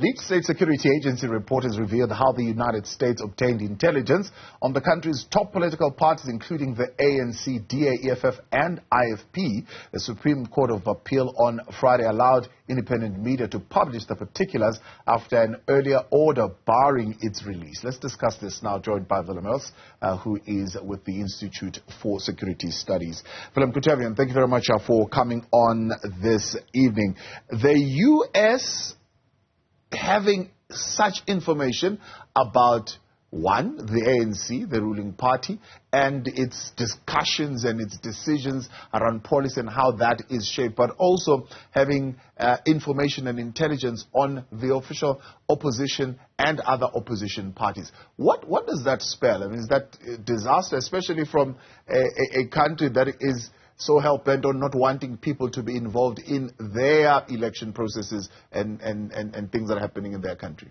Leaked State Security Agency report has revealed how the United States obtained intelligence on the country's top political parties, including the ANC, DA, EFF and IFP. The Supreme Court of Appeal on Friday allowed independent media to publish the particulars after an earlier order barring its release. Let's discuss this now, joined by Willem Els, who is with the Institute for Security Studies. Willem, good to have you, and thank you very much for coming on this evening. The U.S. having such information about, one, the ANC, the ruling party, and its discussions and its decisions around policy and how that is shaped, but also having information and intelligence on the official opposition and other opposition parties. What does that spell? I mean, is that disaster, especially from a country that is so hell-bent on not wanting people to be involved in their election processes and things that are happening in their country?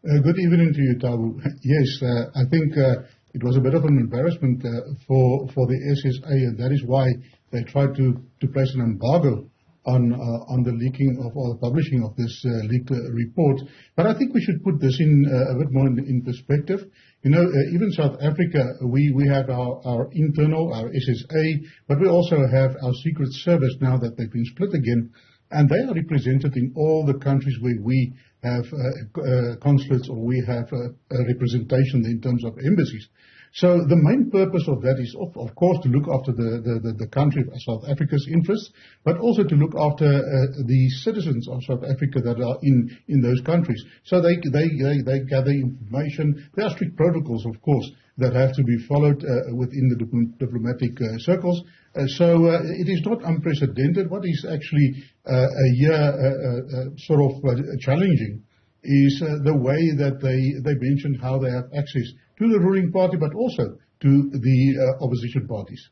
Good evening to you, Tabu. Yes, I think it was a bit of an embarrassment for the SSA, and that is why they tried to place an embargo on the leaking of, or the publishing of this leaked report. But I think we should put this in a bit more in perspective. You know, even South Africa, we have our internal, our SSA, but we also have our Secret Service now that they've been split again, and they are represented in all the countries where we have consulates or we have representation in terms of embassies. So the main purpose of that is, of course, to look after the country of South Africa's interests, but also to look after the citizens of South Africa that are in those countries. So they gather information. There are strict protocols, of course, that have to be followed within the diplomatic circles. So it is not unprecedented. What is actually sort of challenging is the way that they mentioned how they have access to the ruling party, but also to the opposition parties.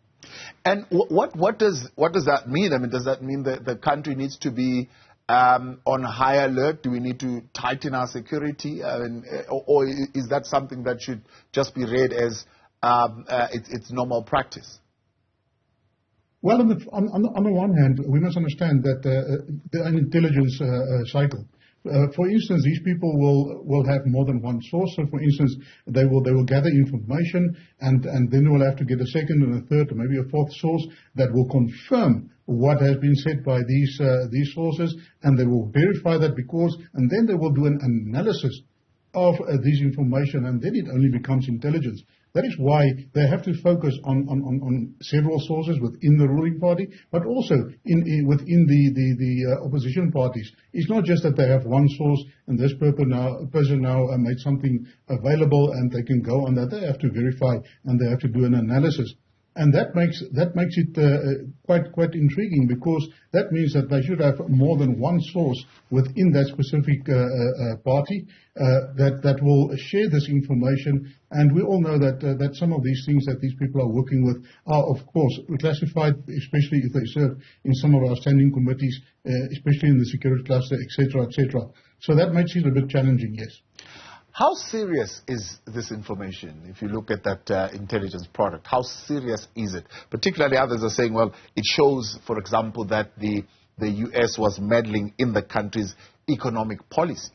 And what does that mean? I mean, does that mean that the country needs to be on high alert? Do we need to tighten our security? Or is that something that should just be read as its normal practice? Well, on the one hand, we must understand that an intelligence cycle. For instance, these people will have more than one source. So, for instance, they will gather information, and then they will have to get a second and a third, or maybe a fourth source that will confirm what has been said by these sources, and they will verify that and then they will do an analysis of this information, and then it only becomes intelligence. That is why they have to focus on several sources within the ruling party, but also within the opposition parties. It's not just that they have one source and this person now made something available and they can go on that. They have to verify and they have to do an analysis. And that makes it quite intriguing, because that means that they should have more than one source within that specific party that will share this information. And we all know that some of these things that these people are working with are, of course, classified, especially if they serve in some of our standing committees, especially in the security cluster, etc., etc. So that makes it a bit challenging, yes. How serious is this information? If you look at that intelligence product, how serious is it? Particularly others are saying, well, it shows, for example, that the U.S. was meddling in the country's economic policy.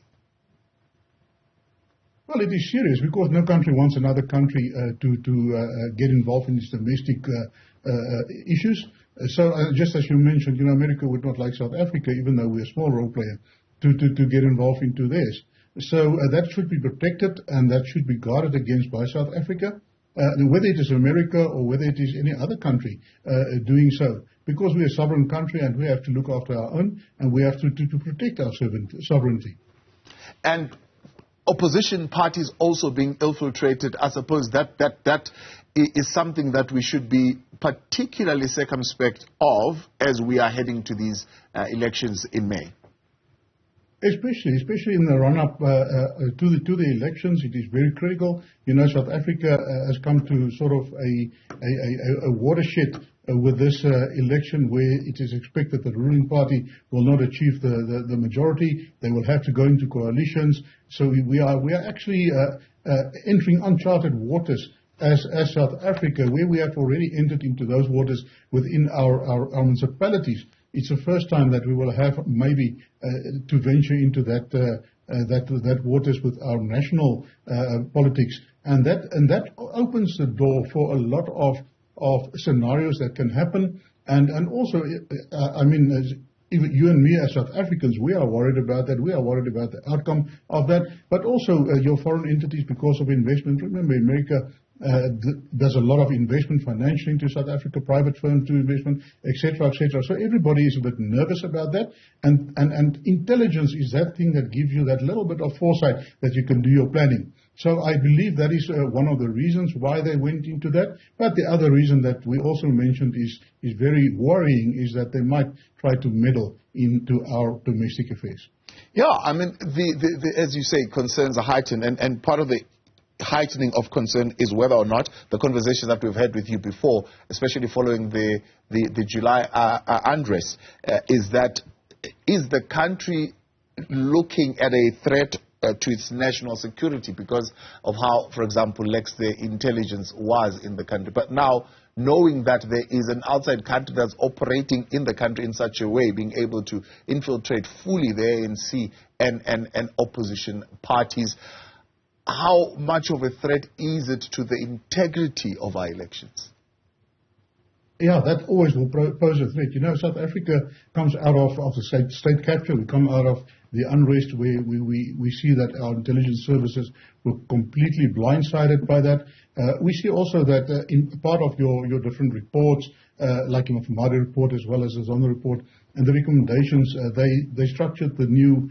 Well, it is serious because no country wants another country to get involved in its domestic issues. So just as you mentioned, you know, America would not like South Africa, even though we're a small role player, to get involved into theirs. So that should be protected, and that should be guarded against by South Africa, whether it is America or whether it is any other country doing so, because we're a sovereign country and we have to look after our own, and we have to protect our sovereignty. And opposition parties also being infiltrated, I suppose that is something that we should be particularly circumspect of as we are heading to these elections in May. Especially in the run-up to the elections, it is very critical. You know, South Africa has come to sort of a watershed with this election, where it is expected that the ruling party will not achieve the majority. They will have to go into coalitions. So we are actually entering uncharted waters as South Africa, where we have already entered into those waters within our municipalities. it's the first time that we will have maybe to venture into that waters with our national politics, and that opens the door for a lot of scenarios that can happen, and also, I mean, even you and me as South Africans, we are worried about that. We are worried about the outcome of that, but also your foreign entities because of investment. Remember, America does a lot of investment financially into South Africa, private firms do investment, etc., etc. So everybody is a bit nervous about that, and intelligence is that thing that gives you that little bit of foresight that you can do your planning. So I believe that is one of the reasons why they went into that. But the other reason that we also mentioned is very worrying, is that they might try to meddle into our domestic affairs. Yeah, I mean, as you say, concerns are heightened, and part of the heightening of concern is whether or not the conversation that we've had with you before, especially following the July unrest, is the country looking at a threat to its national security because of how, for example, lax the intelligence was in the country. But now, knowing that there is an outside country that's operating in the country in such a way, being able to infiltrate fully the ANC and opposition parties, how much of a threat is it to the integrity of our elections? Yeah, that always will pose a threat. You know, South Africa comes out of the state capture. We come out of the unrest where we see that our intelligence services were completely blindsided by that. We see also that in part of your different reports, like in the Mafumade report as well as the Zondo report, and the recommendations, they structured the new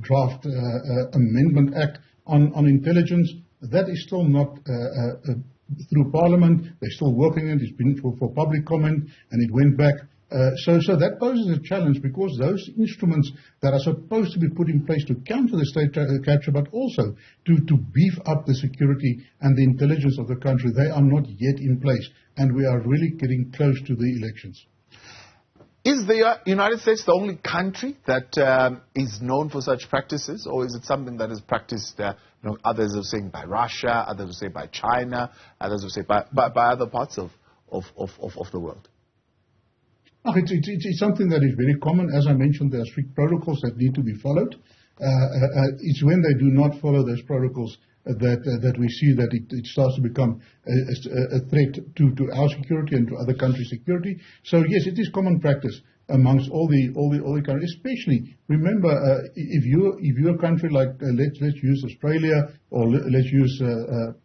draft Amendment Act on intelligence. That is still not through Parliament. They're still working it. It's been for public comment, and it went back. So that poses a challenge, because those instruments that are supposed to be put in place to counter the state capture, but also to beef up the security and the intelligence of the country, they are not yet in place, and we are really getting close to the elections. Is the United States the only country that is known for such practices, or is it something that is practiced, others are saying by Russia, others will say by China, others will say by other parts of the world? It's something that is very common. As I mentioned, there are strict protocols that need to be followed. It's when they do not follow those protocols that we see that it starts to become a threat to our security and to other countries' security. So yes, it is common practice amongst all the countries. Especially, remember, if you're a country like let's use Australia, or let's use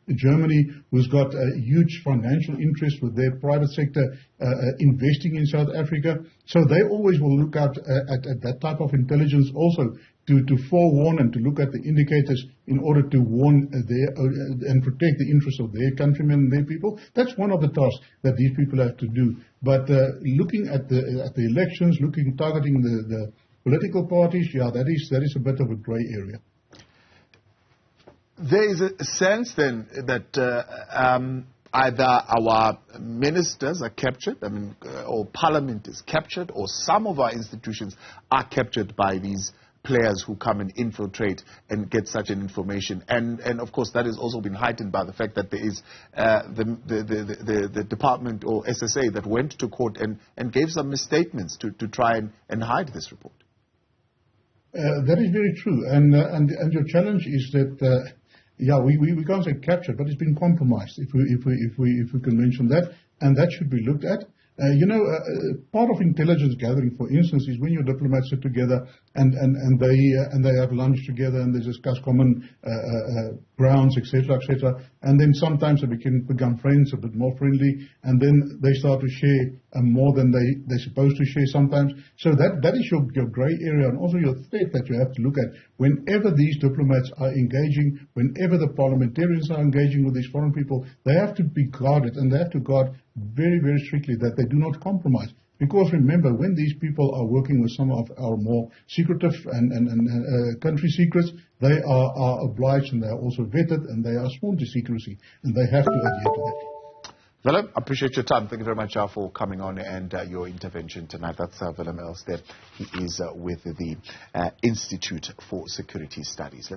Germany, who's got a huge financial interest with their private sector investing in South Africa, so they always will look out at that type of intelligence also to forewarn and to look at the indicators in order to warn and protect the interests of their countrymen and their people. That's one of the tasks that these people have to do. But looking at the elections, targeting the political parties, yeah, that is a bit of a grey area. There is a sense then that either our ministers are captured, or Parliament is captured, or some of our institutions are captured by these players who come and infiltrate and get such an information. And of course, that has also been heightened by the fact that there is the department or SSA that went to court and gave some misstatements to try and hide this report. That is very true. And your challenge is that, we can't say captured, but it's been compromised, if we can mention that, and that should be looked at. Part of intelligence gathering, for instance, is when your diplomats sit together and they have lunch together and they discuss common grounds, etc., etc. And then sometimes they become friends, a bit more friendly, and then they start to share more than they're supposed to share sometimes. So that is your grey area, and also your threat that you have to look at. Whenever these diplomats are engaging, whenever the parliamentarians are engaging with these foreign people, they have to be guarded, and they have to guard very, very strictly that they do not compromise. Because remember, when these people are working with some of our more secretive and country secrets, they are obliged, and they are also vetted, and they are sworn to secrecy, and they have to adhere to that. Willem, I appreciate your time. Thank you very much for coming on and your intervention tonight. That's Willem Els there. He is with the Institute for Security Studies.